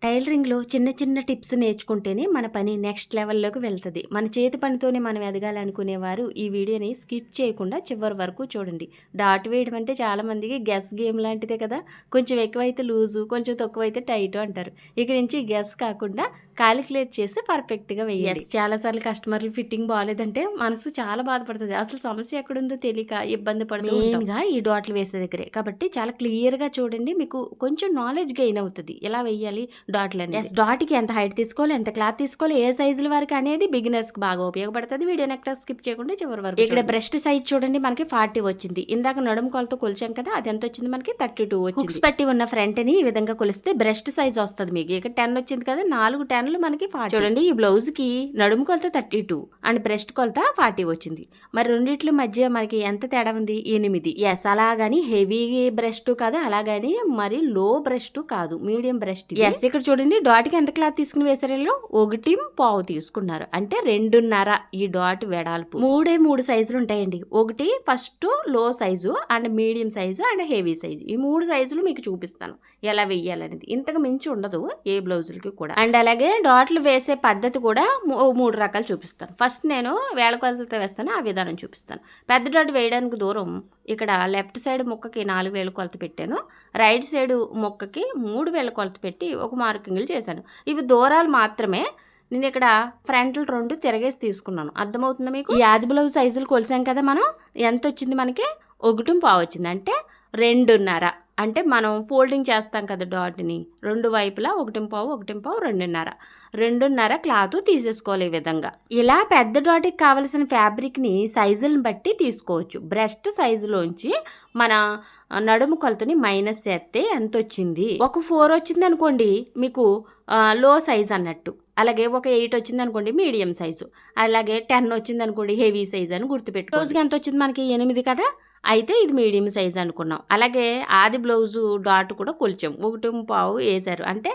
టైలరింగ్‌లో చిన్న చిన్న టిప్స్ నేర్చుకుంటేనే మన పని నెక్స్ట్ లెవెల్‌లోకి వెళ్తది. మన చేతి పనితోనే మనం ఎదగాలనుకునేవారు ఈ వీడియోని స్కిప్ చేయకుండా చివరి వరకు చూడండి. డాట్ వేయడం అంటే చాలామందికి గెస్ గేమ్ లాంటిదే కదా! కొంచెం ఎక్కువైతే లూజు, కొంచెం తక్కువైతే టైటు అంటారు. ఇక నుంచి గెస్ కాకుండా కాలిక్యులేట్ చేసి పర్ఫెక్ట్‌గా వేయండి. చాలా సార్లు కస్టమర్లు ఫిట్టింగ్ బాలేదంటే మనసు చాలా బాధపడతది. అసలు సమస్య ఎక్కడుందో తెలియక ఇబ్బంది పడుతూ ఉంటాం. మెయిన్‌గా ఈ డాట్లు వేసే దగ్గరే. కాబట్టి చాలా క్లియర్‌గా చూడండి. మీకు కొంచెం నాలెడ్జ్ గెయిన్ అవుతది. ఎలా వేయాలి డాట్‌లనేది. డాట్‌కి ఎంత హైట్ తీసుకోవాలి, ఎంత క్లాత్ తీసుకోవాలి, ఏ సైజుల వరకు అనేది బిగినర్స్‌కి బాగా ఉపయోగపడుతది. వీడియోని ఎక్కడ స్కిప్ చేయకుండా చివరి వరకు ఇక్కడ బ్రెస్ట్ సైజ్ చూడండి మనకి 40 వచ్చింది. ఇందాక నడుము కొలత కొలిచాం కదా, అది ఎంత వచ్చింది మనకి 32 వచ్చింది. హుక్స్ పెట్టి ఉన్న ఫ్రంట్‌ని ఈ విధంగా కొలిస్తే బ్రెస్ట్ సైజ్ వస్తది మీకు. ఇక్కడ 10 వచ్చింది కదా, 4 10లు మనకి 40. చూడండి ఈ బ్లౌజ్‌కి నడుము కొలత 32 అండ్ బ్రెస్ట్ కొలత 40 వచ్చింది. మరి రెండిట్ల మధ్య మనకి ఎంత తేడా ఉంది? 8. ఎస్ అలాగని హెవీ బ్రెస్ట్ కాదు, అలాగని మరి లో బ్రెస్ట్ కాదు, మీడియం బ్రెస్ట్. ఎస్ ఇక్కడ చూడండి డాట్‌కి ఎంత క్లాత్ తీసుకుని వేసారు వీళ్ళు? 1.5 తీసుకున్నారు. అంటే 2.5 ఈ డాట్ వెడల్పు. 3 సైజులు ఉంటాయండి. ఒకటి ఫస్ట్ లో size and medium size and heavy size. ఈ 3 సైజులు మీకు చూపిస్తాను ఎలా వేయాలనేది. ఇంతకు మించి ఉండదు ఏ బ్లౌజులకి కూడా. అండ్ అలాగే డాట్లు వేసే పద్ధతి కూడా 3 రకాలు చూపిస్తాను. ఫస్ట్ నేను వేళ కొలతలతో వేస్తాను, ఆ విధానం చూపిస్తాను. పెద్ద డాట్ వేయడానికి దూరం ఇక్కడ లెఫ్ట్ సైడ్ ముక్కకి 4 వేల కొలత పెట్టాను, రైట్ సైడ్ ముక్కకి 3 వేల కొలత పెట్టి ఒక మార్కింగ్లు చేశాను. ఇవి దూరాలు మాత్రమే. నేను ఇక్కడ ఫ్రంట్లు 2 తిరగేసి తీసుకున్నాను. అర్థమవుతుందా మీకు? ఈ ఆది బ్లౌజ్ సైజులు కొలిసాం కదా మనం, ఎంత వచ్చింది మనకి? 1.5 వచ్చింది. అంటే 2.5. అంటే మనం ఫోల్డింగ్ చేస్తాం కదా డాట్ని, రెండు వైపులా 1.5 2.5 2.5 క్లాత్ తీసేసుకోవాలి ఈ విధంగా. ఇలా పెద్ద డాట్కి కావలసిన ఫ్యాబ్రిక్ని సైజులను బట్టి తీసుకోవచ్చు. బ్రెస్ట్ సైజులోంచి మన నడుము కొలతని మైనస్ చేస్తే ఎంత వచ్చింది? ఒక 4 వచ్చింది అనుకోండి మీకు లో సైజ్ అన్నట్టు. అలాగే ఒక 8 వచ్చింది అనుకోండి మీడియం సైజు. అలాగే 10 వచ్చింది అనుకోండి హెవీ సైజ్ అని గుర్తుపెట్టుకో. రోజుకి ఎంత వచ్చింది మనకి? 8 కదా, అయితే ఇది మీడియం సైజ్ అనుకున్నాం. అలాగే ఆది బ్లౌజు డాట్ కూడా కొలిచాం, 1.5 వేసారు. అంటే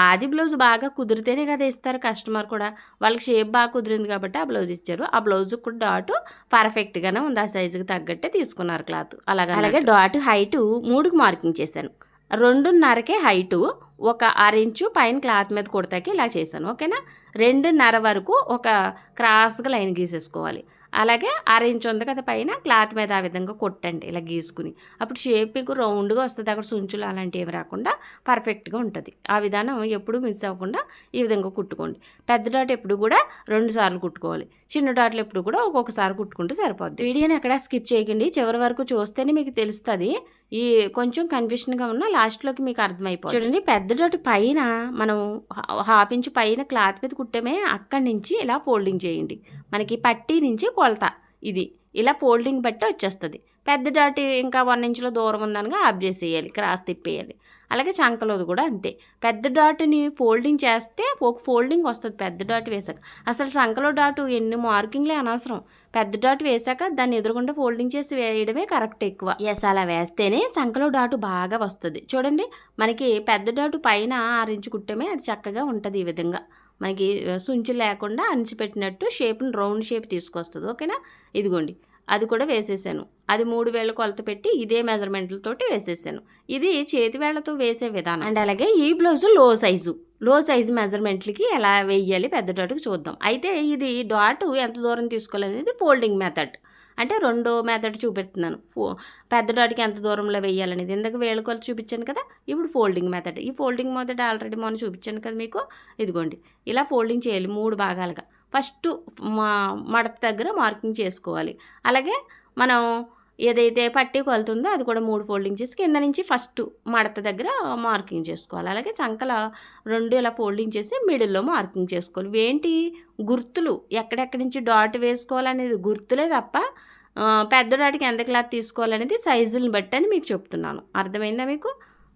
ఆది బ్లౌజ్ బాగా కుదిరితేనే కదా ఇస్తారు కస్టమర్ కూడా. వాళ్ళకి షేప్ బాగా కుదిరింది కాబట్టి ఆ బ్లౌజ్ ఇచ్చారు. ఆ బ్లౌజ్ కూడా డాట్ పర్ఫెక్ట్గానే ఉంది, ఆ సైజుకి తగ్గట్టే తీసుకున్నారు క్లాత్. అలాగే డాట్ హైటు 3కి మార్కింగ్ చేశాను. 2.5కే హైటు, ఒక 6 ఇంచు పైన క్లాత్ మీద కుడతాకి ఇలా చేశాను. ఓకేనా? 2.5 వరకు ఒక క్రాస్గా లైన్ గీసేసుకోవాలి. అలాగే 6 ఇంచు ఉంది కదా పైన, క్లాత్ మీద ఆ విధంగా కొట్టండి ఇలా గీసుకుని. అప్పుడు షేప్ మీకు రౌండ్గా వస్తుంది. అక్కడ సుంచులు అలాంటివి ఏమి రాకుండా పర్ఫెక్ట్గా ఉంటుంది. ఆ విధానం ఎప్పుడు మిస్ అవ్వకుండా ఈ విధంగా కుట్టుకోండి. పెద్ద డాట్ ఎప్పుడు కూడా 2 సార్లు కుట్టుకోవాలి. చిన్న డాట్లు ఎప్పుడు కూడా ఒక్కొక్కసారి కుట్టుకుంటే సరిపోద్ది. వీడియోని ఎక్కడ స్కిప్ చేయకండి, చివరి వరకు చూస్తేనే మీకు తెలుస్తుంది. ఈ కొంచెం కన్ఫ్యూషన్గా ఉన్న లాస్ట్లోకి మీకు అర్థమైపోతుంది. చూడండి పెద్ద డాట్ పైన మనం 1/2 ఇంచు పైన క్లాత్ మీద కుట్టమే, అక్కడి నుంచి ఇలా ఫోల్డింగ్ చేయండి. మనకి పట్టీ నుంచి కొలత ఇది ఇలా ఫోల్డింగ్ బట్టి వచ్చేస్తుంది. పెద్ద డాట్ ఇంకా 1 ఇంచులో దూరం ఉందనగా ఆఫ్ చేసేయాలి, క్రాస్ తిప్పేయాలి. అలాగే చంకలోది కూడా అంతే. పెద్ద డాట్ని ఫోల్డింగ్ చేస్తే ఒక ఫోల్డింగ్ వస్తుంది పెద్ద డాట్ వేసాక. అసలు చంకలో డాటు ఎన్ని మార్కింగ్లే అనవసరం. పెద్ద డాట్ వేసాక దాన్ని ఎదురుగుండా ఫోల్డింగ్ చేసి వేయడమే కరెక్ట్ ఎక్కువ. ఎస్ అలా వేస్తేనే చంకలో డాటు బాగా వస్తుంది. చూడండి మనకి పెద్ద డాటు పైన 6 ఇంచు కుట్టమే, అది చక్కగా ఉంటుంది. ఈ విధంగా మనకి సుంచు లేకుండా అణిచిపెట్టినట్టు షేప్ని రౌండ్ షేప్ తీసుకొస్తుంది. ఓకేనా? ఇదిగోండి అది కూడా వేసేసాను. అది 3 వేల కొలత పెట్టి ఇదే మెజర్మెంట్లతోటి వేసేసాను. ఇది చేతి వేళ్లతో వేసే విధానం. అండ్ అలాగే ఈ బ్లౌజు లో సైజు మెజర్మెంట్లకి ఎలా వేయాలి పెద్ద డాట్కి చూద్దాం. అయితే ఇది డాట్ ఎంత దూరం తీసుకోవాలనేది ఫోల్డింగ్ మెథడ్. అంటే రెండో మెథడ్ చూపిస్తున్నాను. పెద్ద డాట్కి ఎంత దూరంలో వేయాలనేది. ఇందాక వేళ కొలత చూపించాను కదా, ఇప్పుడు ఫోల్డింగ్ మెథడ్. ఈ ఫోల్డింగ్ మెథడ్ ఆల్రెడీ మనం చూపించాను కదా మీకు. ఇదిగోండి ఇలా ఫోల్డింగ్ చేయాలి 3 భాగాలుగా. ఫస్ట్ మడత దగ్గర మార్కింగ్ చేసుకోవాలి. అలాగే మనం ఏదైతే పట్టీ కొలుతుందో అది కూడా 3 ఫోల్డింగ్ చేసి కింద నుంచి ఫస్ట్ మడత దగ్గర మార్కింగ్ చేసుకోవాలి. అలాగే చంకల 2 ఇలా ఫోల్డింగ్ చేసి మిడిల్లో మార్కింగ్ చేసుకోవాలి. ఏంటి గుర్తులు, ఎక్కడెక్కడి నుంచి డాట్ వేసుకోవాలనేది గుర్తులే తప్ప పెద్ద డాట్కి ఎంత క్లాత్ తీసుకోవాలనేది సైజులను బట్టి అని మీకు చెప్తున్నాను. అర్థమైందా మీకు?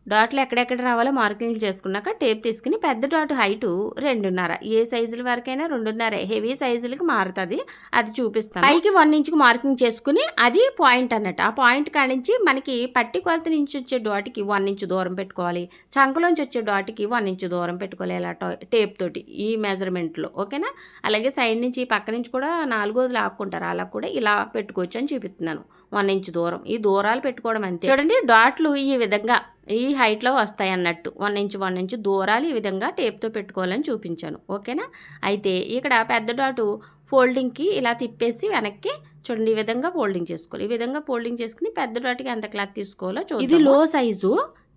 డాట్లు ఎక్కడెక్కడ రావాలో మార్కింగ్ చేసుకున్నాక టేప్ తీసుకుని పెద్ద డాట్ హైటు 2.5, ఏ సైజుల వరకైనా 2.5, హెవీ సైజులకి మారుతుంది, అది చూపిస్తాను. పైకి 1 ఇంచుకి మార్కింగ్ చేసుకుని అది పాయింట్ అన్నట్టు. ఆ పాయింట్ కాడించి మనకి పట్టి కొలత నుంచి వచ్చే డాట్కి 1 ఇంచు దూరం పెట్టుకోవాలి, చంకలోంచి వచ్చే డాట్కి 1 ఇంచు దూరం పెట్టుకోవాలి ఇలా టేప్ తోటి ఈ మెజర్మెంట్లో. ఓకేనా? అలాగే సైడ్ నుంచి పక్క నుంచి కూడా 4 లాక్కుంటారు, అలా కూడా ఇలా పెట్టుకోవచ్చు అని చూపిస్తున్నాను. 1 ఇంచు దూరం, ఈ దూరాలు పెట్టుకోవడం అంతే. చూడండి డాట్లు ఈ విధంగా ఈ హైట్లో వస్తాయి అన్నట్టు 1 ఇంచ్ 1 ఇంచ్ దూరాలు ఈ విధంగా టేప్తో పెట్టుకోవాలని చూపించాను. ఓకేనా. అయితే ఇక్కడ పెద్ద డాటు ఫోల్డింగ్కి ఇలా తిప్పేసి వెనక్కి చూడండి ఈ విధంగా ఫోల్డింగ్ చేసుకోవాలి. ఈ విధంగా ఫోల్డింగ్ చేసుకుని పెద్ద డాట్కి ఎంత క్లాత్ తీసుకోవాలో చూద్దాం. ఇది లో సైజు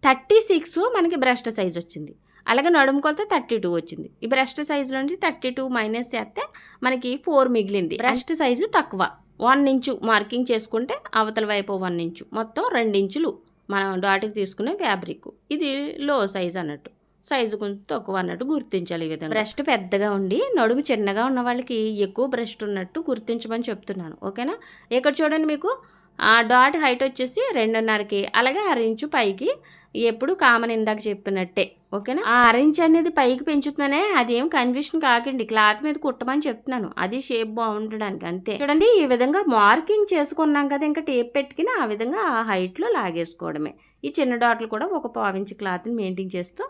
36 మనకి బ్రెస్ట్ సైజ్ వచ్చింది. అలాగే నడుము కొలత 32 వచ్చింది. ఈ బ్రెస్ట్ సైజులో నుంచి 32 మైనస్ చేస్తే మనకి 4 మిగిలింది. బ్రెస్ట్ సైజు తక్కువ 1 ఇంచు మార్కింగ్ చేసుకుంటే అవతల వైపు 1 ఇంచు మొత్తం 2 ఇంచులు మనం డాట్కి తీసుకునే ఫ్యాబ్రిక్. ఇది లో సైజ్ అన్నట్టు, సైజు కొంచెం తక్కువ అన్నట్టు గుర్తించాలి. ఈ విధంగా బ్రెస్ట్ పెద్దగా ఉండి నడుము చిన్నగా ఉన్న వాళ్ళకి ఎక్కువ బ్రెస్ట్ ఉన్నట్టు గుర్తించమని చెప్తున్నాను. ఓకేనా. ఇక్కడ చూడండి మీకు ఆ డాట్ హైట్ వచ్చేసి 2.5కి, అలాగే 6 ఇంచు పైకి ఎప్పుడు కామన్ ఇందాక చెప్పినట్టే. ఓకేనా. ఆ 6 ఇంచ్ అనేది పైకి పెంచుతున్నానే, అదేం కన్ఫ్యూషన్ కాకండి, క్లాత్ మీద కుట్టమని చెప్తున్నాను. అది షేప్ బాగుండడానికి అంతే. చూడండి ఈ విధంగా మార్కింగ్ చేసుకున్నాం కదా, ఇంకా టేప్ పెట్టుకుని ఆ విధంగా ఆ హైట్లో లాగేసుకోవడమే. ఈ చిన్న డాట్లు కూడా ఒక 1/4 ఇంచ్ క్లాత్ని మెయింటైన్ చేస్తూ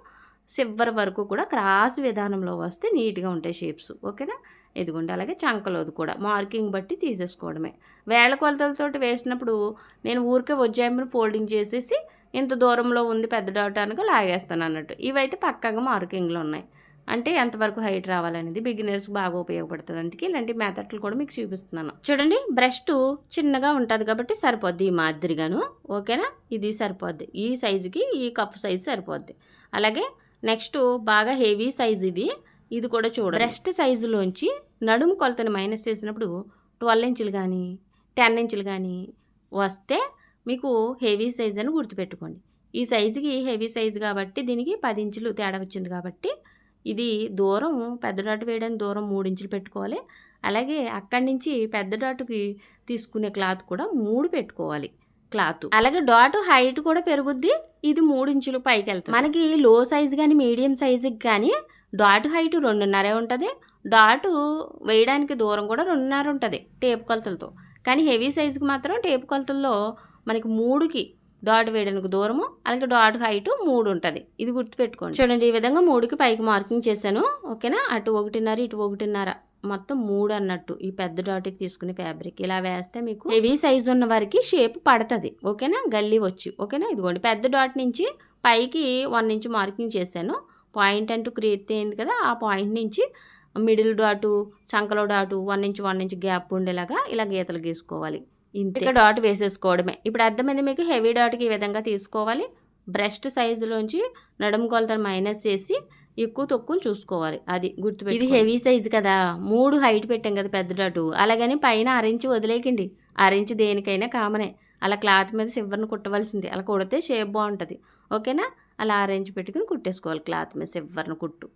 చివరి వరకు కూడా క్రాస్ విధానంలో వస్తే నీట్గా ఉంటాయి షేప్స్. ఓకేనా. ఇదిగోండి అలాగే చంకలోది కూడా మార్కింగ్ బట్టి తీసేసుకోవడమే. వేళ్ల కొలతలతోటి వేసినప్పుడు నేను ఊరికే వజ్జాయింపుని ఫోల్డింగ్ చేసేసి ఇంత దూరంలో ఉంది పెద్ద డాట్ అనగా లాగేస్తాను అన్నట్టు. ఇవైతే పక్కాగా మార్కింగ్లో ఉన్నాయి. అంటే ఎంతవరకు హైట్ రావాలనేది బిగినర్స్కి బాగా ఉపయోగపడుతుంది. అందుకే ఇలాంటి మెథడ్లు కూడా మీకు చూపిస్తున్నాను. చూడండి బ్రెస్ట్ చిన్నగా ఉంటుంది కాబట్టి సరిపోద్ది ఈ మాదిరిగాను. ఓకేనా. ఇది సరిపోద్ది, ఈ సైజుకి ఈ కప్ సైజు సరిపోద్ది. అలాగే నెక్స్ట్ బాగా హెవీ సైజ్ ఇది కూడా చూడండి. బ్రెస్ట్ సైజులోంచి నడుము కొలతని మైనస్ చేసినప్పుడు 12 ఇంచులు కానీ 10 ఇంచులు కానీ వస్తే మీకు హెవీ సైజ్ అని గుర్తుపెట్టుకోండి. ఈ సైజుకి హెవీ సైజు కాబట్టి దీనికి 10 ఇంచులు తేడా వచ్చింది కాబట్టి ఇది దూరం పెద్ద డాట్ వేయడానికి దూరం 3 ఇంచులు పెట్టుకోవాలి. అలాగే అక్కడి నుంచి పెద్ద డాటుకి తీసుకునే క్లాత్ కూడా 3 పెట్టుకోవాలి క్లాత్. అలాగే డాట్ హైట్ కూడా పెరుగుద్ది. ఇది 3 ఇంచులు పైకి వెళ్తుంది. మనకి లో సైజు కానీ మీడియం సైజుకి కానీ డాట్ హైట్ 2.5 ఉంటుంది. డాట్ వేయడానికి దూరం కూడా 2.5 ఉంటుంది టేప్ కొలతలతో. కానీ హెవీ సైజుకి మాత్రం టేప్ కొలతల్లో మనకి 3కి డాట్ వేయడానికి దూరము, అలాగే డాట్ హైట్ 3 ఉంటుంది. ఇది గుర్తుపెట్టుకోండి. చూడండి ఈ విధంగా 3కి పైకి మార్కింగ్ చేశాను. ఓకేనా. అటు 1.5 ఇటు 1.5 మొత్తం 3 అన్నట్టు ఈ పెద్ద డాట్కి తీసుకునే ఫ్యాబ్రిక్ ఇలా వేస్తే మీకు హెవీ సైజు ఉన్న వారికి షేప్ పడుతుంది. ఓకేనా. గల్లీ వచ్చి. ఓకేనా. ఇదిగోండి పెద్ద డాట్ నుంచి పైకి 1 ఇంచు మార్కింగ్ చేశాను. పాయింట్ అంటూ క్రియేట్ అయింది కదా, ఆ పాయింట్ నుంచి మిడిల్ డాటు చంకలో డాటు 1 ఇంచు 1 ఇంచు గ్యాప్ ఉండేలాగా ఇలా గీతలు గీసుకోవాలి. ఇంత డాట్ వేసేసుకోవడమే. ఇప్పుడు అర్థమైంది మీకు. హెవీ డాట్కి ఈ విధంగా తీసుకోవాలి. బ్రెస్ట్ సైజులోంచి నడుము కొలతను మైనస్ చేసి ఎక్కువ తక్కువలు చూసుకోవాలి. అది గుర్తుపెట్టి. ఇది హెవీ సైజు కదా, 3 హైట్ పెట్టాం కదా పెద్ద డాటు. అలాగని పైన 6 ఇంచు వదిలేకండి. 6 ఇంచు దేనికైనా కామనే. అలా క్లాత్ మీద చివరిని కుట్టవలసింది. అలా కుడితే షేప్ బాగుంటుంది. ఓకేనా. అలా 6 ఇంచు పెట్టుకుని కుట్టేసుకోవాలి క్లాత్ మీద చివరిని కుట్టు.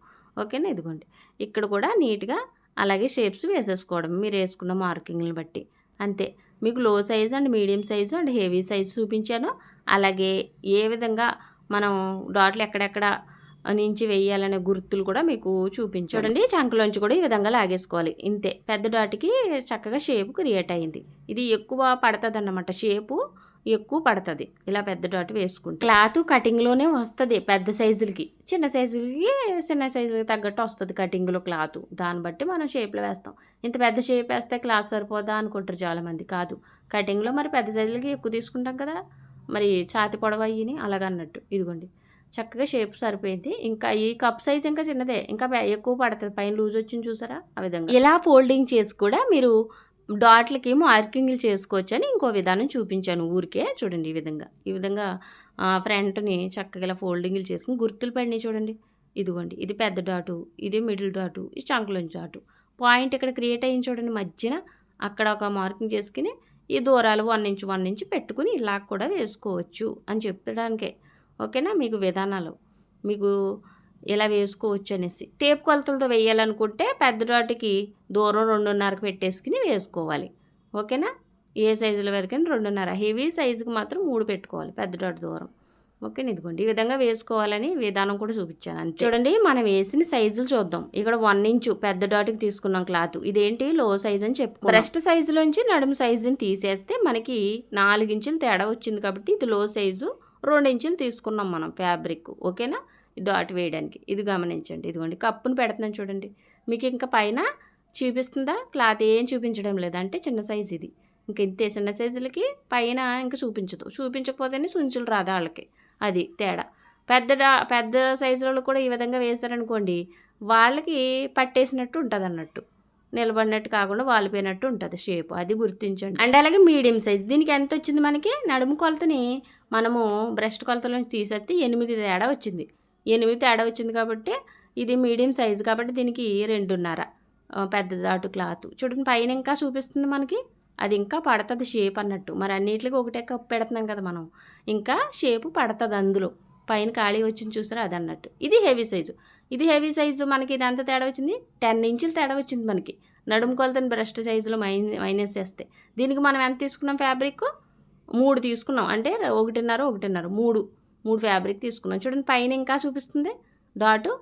ఓకేనా. ఇదిగోండి ఇక్కడ కూడా నీట్గా అలాగే షేప్స్ వేసేసుకోవడం మీరు వేసుకున్న మార్కింగ్ని బట్టి అంతే. మీకు లో size and medium size and heavy size చూపించాను. అలాగే ఏ విధంగా మనం డాట్లు ఎక్కడెక్కడ నుంచి వేయాలనే గుర్తులు కూడా మీకు చూపించాను. చూడండి చంకలోంచి కూడా ఈ విధంగా లాగేసుకోవాలి. ఇంతే. పెద్ద డాట్కి చక్కగా షేప్ క్రియేట్ అయింది. ఇది ఎక్కువ పడుతుంది అన్నమాట, షేపు ఎక్కువ పడుతుంది ఇలా పెద్ద డాట్ వేసుకుంటే. క్లాత్ కటింగ్లోనే వస్తుంది పెద్ద సైజులకి. చిన్న సైజులకి తగ్గట్టు వస్తుంది కటింగ్లో క్లాత్. దాన్ని బట్టి మనం షేప్లో వేస్తాం. ఇంత పెద్ద షేప్ వేస్తే క్లాత్ సరిపోదా అనుకుంటారు చాలామంది. కాదు, కటింగ్లో మరి పెద్ద సైజులకి ఎక్కువ తీసుకుంటాం కదా, మరి ఛాతి పొడవ అయ్యి అలాగన్నట్టు. ఇదిగోండి చక్కగా షేప్ సరిపోయింది. ఇంకా ఈ కప్ సైజ్ ఇంకా చిన్నదే, ఇంకా ఎక్కువ పడుతుంది. పైన లూజ్ వచ్చింది చూసారా, ఆ విధంగా ఇలా ఫోల్డింగ్ చేసి కూడా మీరు డాట్లకి మార్కింగ్లు చేసుకోవచ్చు అని ఇంకో విధానం చూపించాను ఊరికే. చూడండి ఈ విధంగా ఫ్రంట్ని చక్కగా ఇలా ఫోల్డింగ్లు చేసుకుని గుర్తులు పడినాయి చూడండి. ఇదిగోండి ఇది పెద్ద డాటు, ఇది మిడిల్ డాటు, ఇది చంకలోంచి డాటు. పాయింట్ ఇక్కడ క్రియేట్ అయ్యింది చూడండి మధ్యన, అక్కడ ఒక మార్కింగ్ చేసుకుని ఈ దూరాలు 1 ఇంచు 1 ఇంచు పెట్టుకుని ఇలా కూడా వేసుకోవచ్చు అని చెప్పడానికే. ఓకేనా. మీకు విధానాలు మీకు ఇలా వేసుకోవచ్చు అనేసి. టేప్ కొలతలతో వేయాలనుకుంటే పెద్ద డాట్కి దూరం 2.5కి పెట్టేసుకుని వేసుకోవాలి. ఓకేనా. ఏ సైజుల వరకైనా 2.5. హెవీ సైజుకి మాత్రం 3 పెట్టుకోవాలి పెద్ద డాట్ దూరం. ఓకేనా. ఇదిగోండి ఈ విధంగా వేసుకోవాలని విధానం కూడా చూపించాను అంతే. చూడండి మనం వేసిన సైజులు చూద్దాం. ఇక్కడ 1 ఇంచు పెద్ద డాట్కి తీసుకున్నాం క్లాత్. ఇదేంటి లో సైజ్ అని చెప్పు. బ్రెస్ట్ సైజులోంచి నడుము సైజుని తీసేస్తే మనకి 4 ఇంచులు తేడా వచ్చింది కాబట్టి ఇది లో సైజు. 2 ఇంచులు తీసుకున్నాం మనం ఫ్యాబ్రిక్. ఓకేనా. డాట్ వేయడానికి ఇది గమనించండి. ఇదిగోండి కప్పును పెడుతున్నాను చూడండి. మీకు ఇంకా పైన చూపిస్తుందా, క్లాత్ ఏం చూపించడం లేదు, అంటే చిన్న సైజు ఇది. ఇంక ఇంతే. చిన్న సైజులకి పైన ఇంకా చూపించకపోతేనే సుంచులు రాదు వాళ్ళకి. అది తేడా. పెద్ద సైజులలో కూడా ఈ విధంగా వేశారనుకోండి, వాళ్ళకి పట్టేసినట్టు ఉంటదన్నట్టు. నిలబడినట్టు కాకుండా వాలిపోయినట్టు ఉంటుంది షేప్. అది గుర్తించండి. అండ్ అలాగే మీడియం సైజ్. దీనికి ఎంతొచ్చింది మనకి? నడుము కొలతని మనము బ్రెస్ట్ కొలతలోంచి తీసేస్తే 8 తేడా వచ్చింది. 8 తేడా వచ్చింది కాబట్టి ఇది మీడియం సైజు కాబట్టి దీనికి 2.5 పెద్ద డాటు క్లాత్. చూడండి పైన ఇంకా చూపిస్తుంది మనకి. అది ఇంకా పడతది షేప్ అన్నట్టు. మరి అన్నిట్లికి ఒకటే కప్పు పెడుతున్నాం కదా మనం. ఇంకా షేపు పడతది అందులో. పైన ఖాళీ వచ్చింది చూసారా అదన్నట్టు. ఇది హెవీ సైజు. ఇది హెవీ సైజు మనకి ఇది ఎంత తేడా వచ్చింది? 10 ఇంచులు తేడా వచ్చింది మనకి. నడుము కొలతని బ్రెస్ట్ సైజులో మైనస్ చేస్తే. దీనికి మనం ఎంత తీసుకున్నాం ఫ్యాబ్రిక్? 3 తీసుకున్నాం. అంటే 1.5 3 ఫ్యాబ్రిక్ తీసుకున్నాం. చూడండి పైన ఇంకా చూపిస్తుంది డాటు.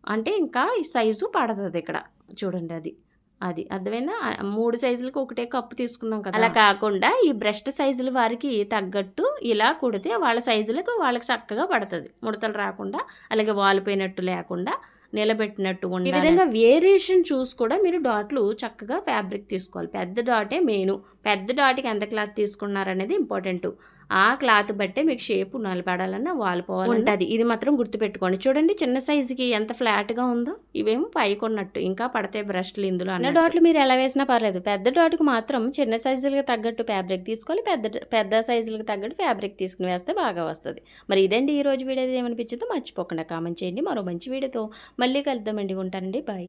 అంటే ఇంకా ఈ సైజు పడుతుంది ఇక్కడ. చూడండి అది అర్థమైనా? 3 సైజులకి ఒకటే కప్పు తీసుకున్నాం కదా. అలా కాకుండా ఈ బ్రెస్ట్ సైజుల వారికి తగ్గట్టు ఇలా కుడితే వాళ్ళ సైజులకు వాళ్ళకి చక్కగా పడుతుంది. ముడతలు రాకుండా, అలాగే వాలిపోయినట్టు లేకుండా, నిలబెట్టినట్టు ఉండాలి. ఈ విధంగా వేరియేషన్ చూసి కూడా మీరు డాట్లు చక్కగా ఫ్యాబ్రిక్ తీసుకోవాలి. పెద్ద డాటే మెయిన్. పెద్ద డాట్కి ఎంత క్లాత్ తీసుకున్నారనేది ఇంపార్టెంట్. ఆ క్లాత్ బట్టే మీకు షేప్ నిలబడాలన్నా వాలిపోవాలి ఉంటుంది. ఇది మాత్రం గుర్తుపెట్టుకోండి. చూడండి చిన్న సైజుకి ఎంత ఫ్లాట్గా ఉందో. ఇవేమో పైకి ఉన్నట్టు ఇంకా పడతాయి బ్రష్లు ఇందులో. అన్న డాట్లు మీరు ఎలా వేసినా పర్లేదు. పెద్ద డాట్కి మాత్రం చిన్న సైజులకు తగ్గట్టు ఫ్యాబ్రిక్ తీసుకోవాలి. పెద్ద సైజులకు తగ్గట్టు ఫ్యాబ్రిక్ తీసుకుని వేస్తే బాగా వస్తుంది. మరి ఇదండి ఈరోజు వీడియో. ఏమనిపించిందో మర్చిపోకుండా కామెంట్ చేయండి. మరో మంచి వీడియోతో మళ్ళీ కలుద్దామండి. ఉంటానండి. బాయ్.